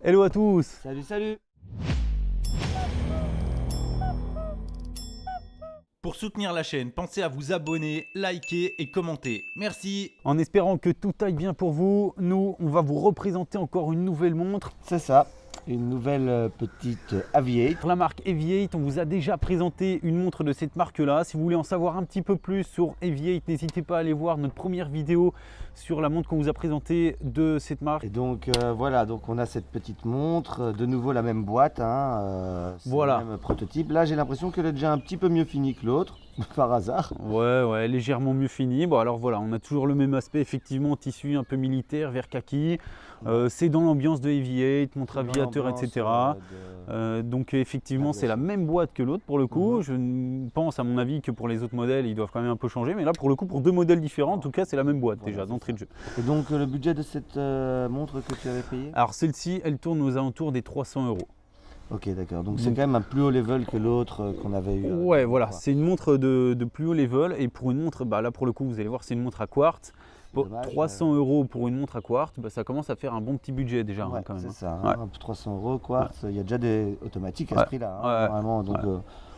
Hello à tous. Salut, salut! Pour soutenir la chaîne, pensez à vous abonner, liker et commenter. Merci. En espérant que tout aille bien pour vous, nous, on va vous représenter encore une nouvelle montre. C'est ça, une nouvelle petite Aviate. Pour la marque Aviate, on vous a déjà présenté une montre de cette marque-là. Si vous voulez en savoir un petit peu plus sur Aviate, n'hésitez pas à aller voir notre première vidéo sur la montre qu'on vous a présentée de cette marque. Et donc voilà, donc on a cette petite montre, de nouveau la même boîte, c'est Voilà. le même prototype. Là j'ai l'impression qu'elle est déjà un petit peu mieux finie que l'autre, par hasard. Ouais, légèrement mieux fini. Bon, alors voilà, on a toujours le même aspect, effectivement, tissu un peu militaire, vert kaki. C'est dans l'ambiance de Aviate, montre aviateur, etc. Donc effectivement, c'est la même boîte que l'autre pour le coup. Je pense à mon avis que pour les autres modèles, ils doivent quand même un peu changer. Mais là, pour le coup, pour deux modèles différents, en tout cas, c'est la même boîte Voilà, déjà d'entrée de jeu. Et donc le budget de cette montre que tu avais payé? Alors celle-ci, elle tourne aux alentours des 300 €. Ok, d'accord, donc c'est quand même un plus haut level que l'autre qu'on avait eu. Ouais, voilà, c'est une montre de plus haut level. Et pour une montre, bah, là pour le coup, vous allez voir, c'est une montre à quartz. Bon, dommage, 300 € pour une montre à quartz, bah, ça commence à faire un bon petit budget déjà, Ouais, quand même. c'est ça, Ouais. 300 € quartz, il y a déjà des automatiques à ce Ouais, prix-là, ouais, vraiment, donc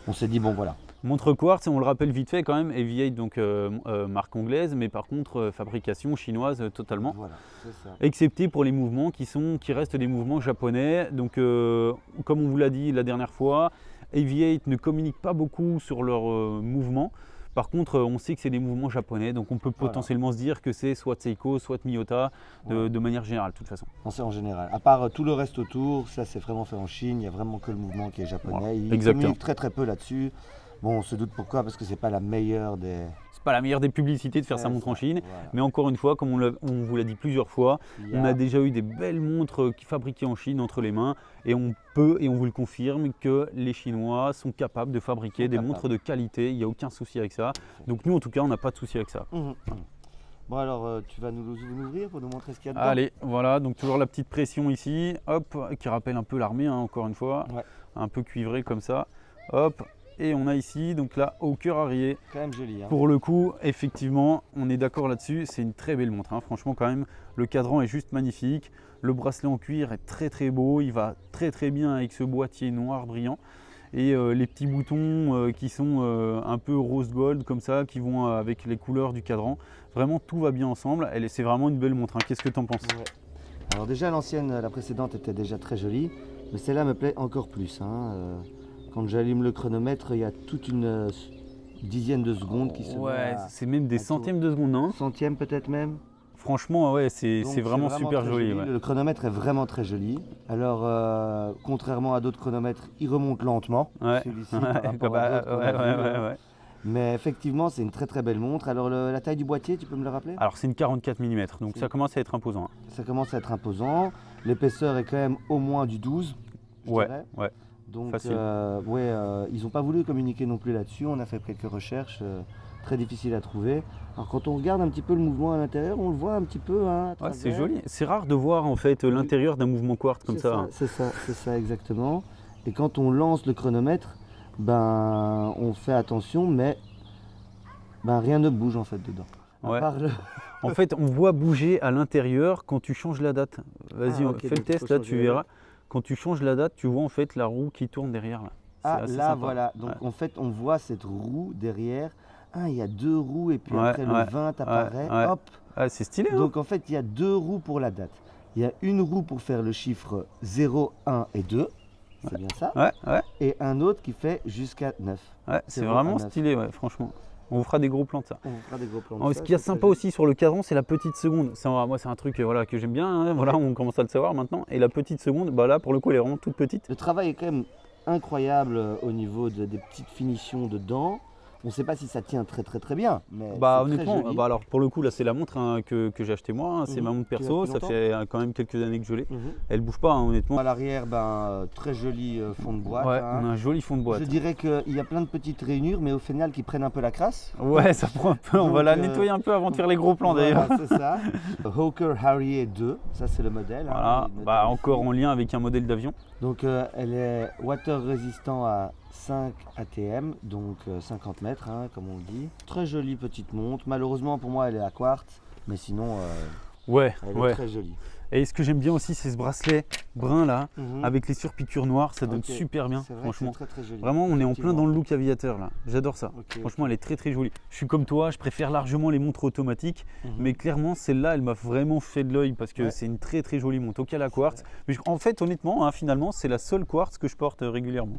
on s'est dit bon voilà. Montre quartz, on le rappelle vite fait quand même, Aviate, donc marque anglaise, mais par contre fabrication chinoise totalement. Voilà, c'est ça. Excepté pour les mouvements qui restent des mouvements japonais. Donc comme on vous l'a dit la dernière fois, Aviate ne communique pas beaucoup sur leurs mouvements. Par contre, on sait que c'est des mouvements japonais, donc on peut potentiellement se dire que c'est soit Seiko, soit Miyota, de manière générale, de toute façon. Non, c'est en général. À part tout le reste autour, ça c'est vraiment fait en Chine, il n'y a vraiment que le mouvement qui est japonais. Voilà, Ils exactement. communiquent très très peu là-dessus. Bon, on se doute pourquoi, parce que c'est pas la meilleure des... C'est pas la meilleure des publicités de faire sa montre en Chine, mais encore une fois, comme on vous l'a dit plusieurs fois, on a déjà eu des belles montres qui fabriquées en Chine entre les mains, et on peut, et on vous le confirme, que les Chinois sont capables de fabriquer des montres de qualité, il n'y a aucun souci avec ça. Donc nous en tout cas, on n'a pas de souci avec ça. Bon alors, tu vas nous ouvrir pour nous montrer ce qu'il y a dedans? Allez, voilà, donc toujours la petite pression ici, hop, qui rappelle un peu l'armée, encore une fois, un peu cuivré comme ça, hop. Et on a ici donc là au cœur arrière. Quand même joli. Pour le coup, effectivement, on est d'accord là-dessus. C'est une très belle montre. Franchement, quand même, le cadran est juste magnifique. Le bracelet en cuir est très très beau. Il va très très bien avec ce boîtier noir brillant. Et les petits boutons qui sont un peu rose gold comme ça, qui vont avec les couleurs du cadran. Vraiment, tout va bien ensemble. C'est vraiment une belle montre. Qu'est-ce que tu en penses? Alors déjà, l'ancienne, la précédente était déjà très jolie. Mais celle-là me plaît encore plus. Quand j'allume le chronomètre, il y a toute une dizaine de secondes qui se met à... c'est même des centièmes de seconde, non? Centième peut-être même. Franchement, ouais, c'est vraiment super joli. Le chronomètre est vraiment très joli. Alors, contrairement à d'autres chronomètres, il remonte lentement. Celui-ci, par rapport à d'autres qu'on a vus. Mais effectivement, c'est une très très belle montre. Alors, la taille du boîtier, tu peux me le rappeler? Alors, c'est une 44 mm, donc ça commence à être imposant. Ça commence à être imposant. L'épaisseur est quand même au moins du 12. Ouais. Donc, facile. ils n'ont pas voulu communiquer non plus là-dessus. On a fait quelques recherches très difficiles à trouver. Alors, quand on regarde un petit peu le mouvement à l'intérieur, on le voit un petit peu. C'est joli. C'est rare de voir en fait l'intérieur d'un mouvement quartz comme ça. C'est ça exactement. Et quand on lance le chronomètre, ben, on fait attention, mais ben, rien ne bouge en fait dedans. En fait, on voit bouger à l'intérieur quand tu changes la date. Vas-y, fais le test là, tu verras. Quand tu changes la date, tu vois en fait la roue qui tourne derrière là. Là voilà, donc en fait on voit cette roue derrière. Il y a deux roues et puis après le 20 apparaît, hop. C'est stylé. Donc en fait il y a deux roues pour la date. Il y a une roue pour faire le chiffre 0, 1 et 2, c'est bien ça. Et un autre qui fait jusqu'à 9. C'est vraiment stylé, franchement. On vous fera des gros plans de ça. Ce qui est sympa joli. aussi sur le cadran, c'est la petite seconde. Moi, c'est un truc que j'aime bien. On commence à le savoir maintenant. Et la petite seconde, bah là, pour le coup, elle est vraiment toute petite. Le travail est quand même incroyable au niveau des petites finitions dedans. On ne sait pas si ça tient très très très bien. Mais honnêtement, alors pour le coup, là c'est la montre que j'ai acheté moi. C'est ma montre perso. Ça fait quand même quelques années que je l'ai. Elle bouge pas, honnêtement. À l'arrière, très joli fond de boîte. On a un joli fond de boîte. Je dirais qu'il y a plein de petites rainures, mais au final qui prennent un peu la crasse. Ouais, ça prend un peu. On va la nettoyer un peu avant de faire les gros plans d'ailleurs. C'est ça. Hawker Harrier 2, ça c'est le modèle. Voilà, encore en lien avec un modèle d'avion. Donc elle est water résistant à 5 ATM, donc 50 mètres, comme on le dit. Très jolie petite montre. Malheureusement pour moi elle est à quartz, mais sinon elle est très jolie. Et ce que j'aime bien aussi, c'est ce bracelet brun là, avec les surpiqûres noires, ça donne super bien, franchement. Très, très joli. Vraiment, on est en plein dans le look aviateur là, j'adore ça. Franchement, elle est très très jolie. Je suis comme toi, je préfère largement les montres automatiques, mais clairement, celle-là, elle m'a vraiment fait de l'œil parce que c'est une très très jolie montre. Ok, la quartz. Mais en fait, honnêtement, finalement, c'est la seule quartz que je porte régulièrement.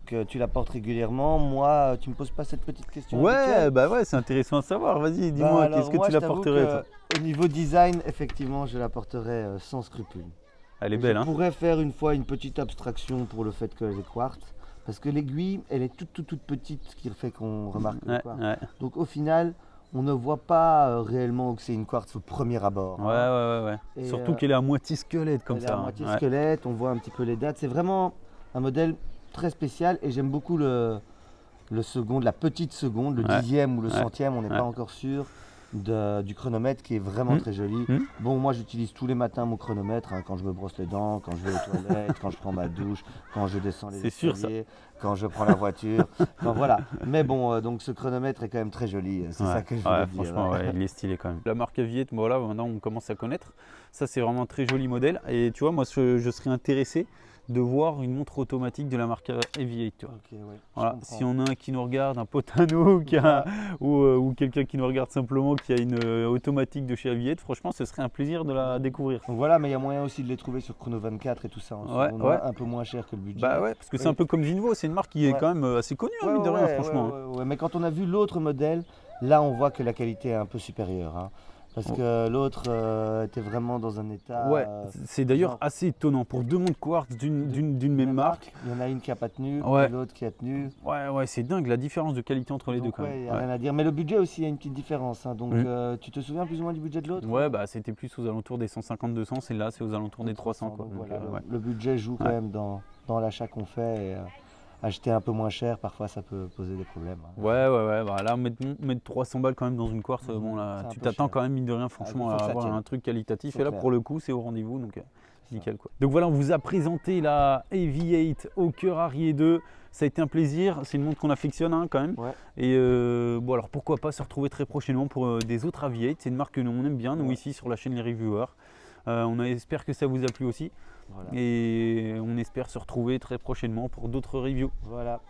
Que tu la portes régulièrement. Moi, tu me poses pas cette petite question. Ouais, bah ouais, c'est intéressant à savoir. Vas-y, dis-moi, qu'est-ce que tu la porterais? Au niveau design, effectivement, je la porterai sans scrupule. Elle est belle, Je pourrais faire une fois une petite abstraction pour le fait qu'elle est quartz, parce que l'aiguille, elle est toute petite, ce qui fait qu'on remarque le quartz. Donc au final, on ne voit pas réellement que c'est une quartz au premier abord. Ouais. Et surtout qu'elle est à moitié squelette comme ça. À moitié squelette, on voit un petit peu les dates. C'est vraiment un modèle très spécial et j'aime beaucoup le second, la petite seconde, le dixième ou le centième, on n'est pas encore sûr. Du chronomètre qui est vraiment très joli. Bon, moi j'utilise tous les matins mon chronomètre quand je me brosse les dents, quand je vais aux toilettes, quand je prends ma douche, quand je descends les escaliers, quand je prends la voiture. Voilà. Mais bon, donc ce chronomètre est quand même très joli. C'est ça que je voulais dire. Franchement, il est stylé quand même. La marque Aviate, voilà, maintenant on commence à connaître. Ça, c'est vraiment un très joli modèle. Et tu vois, moi je serais intéressé de voir une montre automatique de la marque Aviate. Voilà. Si on a un qui nous regarde, un pote à nous, ou quelqu'un qui nous regarde simplement, qui a une automatique de chez Aviate, franchement, ce serait un plaisir de la découvrir. Donc voilà, mais il y a moyen aussi de les trouver sur Chrono 24 et tout ça. Un peu moins cher que le budget. Bah ouais, parce que c'est un peu comme Vinvo, c'est une marque qui est quand même assez connue, mine de rien, franchement. Mais quand on a vu l'autre modèle, là on voit que la qualité est un peu supérieure. Parce que l'autre était vraiment dans un état. C'est d'ailleurs assez étonnant pour deux montres quartz d'une même marque. Il y en a une qui n'a pas tenu et l'autre qui a tenu. Ouais, c'est dingue la différence de qualité entre les deux. Il n'y a rien à dire. Mais le budget aussi, il y a une petite différence. Donc tu te souviens plus ou moins du budget de l'autre? Ouais, bah c'était plus aux alentours des 150-200. Celle-là, c'est aux alentours des 300. Donc, le budget joue quand même dans l'achat qu'on fait. Et, acheter un peu moins cher, parfois ça peut poser des problèmes. Ouais. Bah, là, mettre 300 balles quand même dans une quartz, bon là, tu t'attends quand même, mine de rien, franchement, à avoir un truc qualitatif. Et là, pour le coup, c'est au rendez-vous, donc nickel quoi. Donc voilà, on vous a présenté la Aviate au cœur Harrier 2. Ça a été un plaisir, c'est une montre qu'on affectionne quand même. Et bon, alors pourquoi pas se retrouver très prochainement pour des autres Aviate. C'est une marque que nous on aime bien, nous ici sur la chaîne Les Reviewers. On espère que ça vous a plu aussi. Et on espère se retrouver très prochainement pour d'autres reviews. Voilà.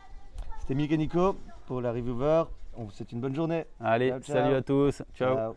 C'était Mick et Nico pour la Reviewer. On vous souhaite une bonne journée. Allez, salut à tous. Ciao.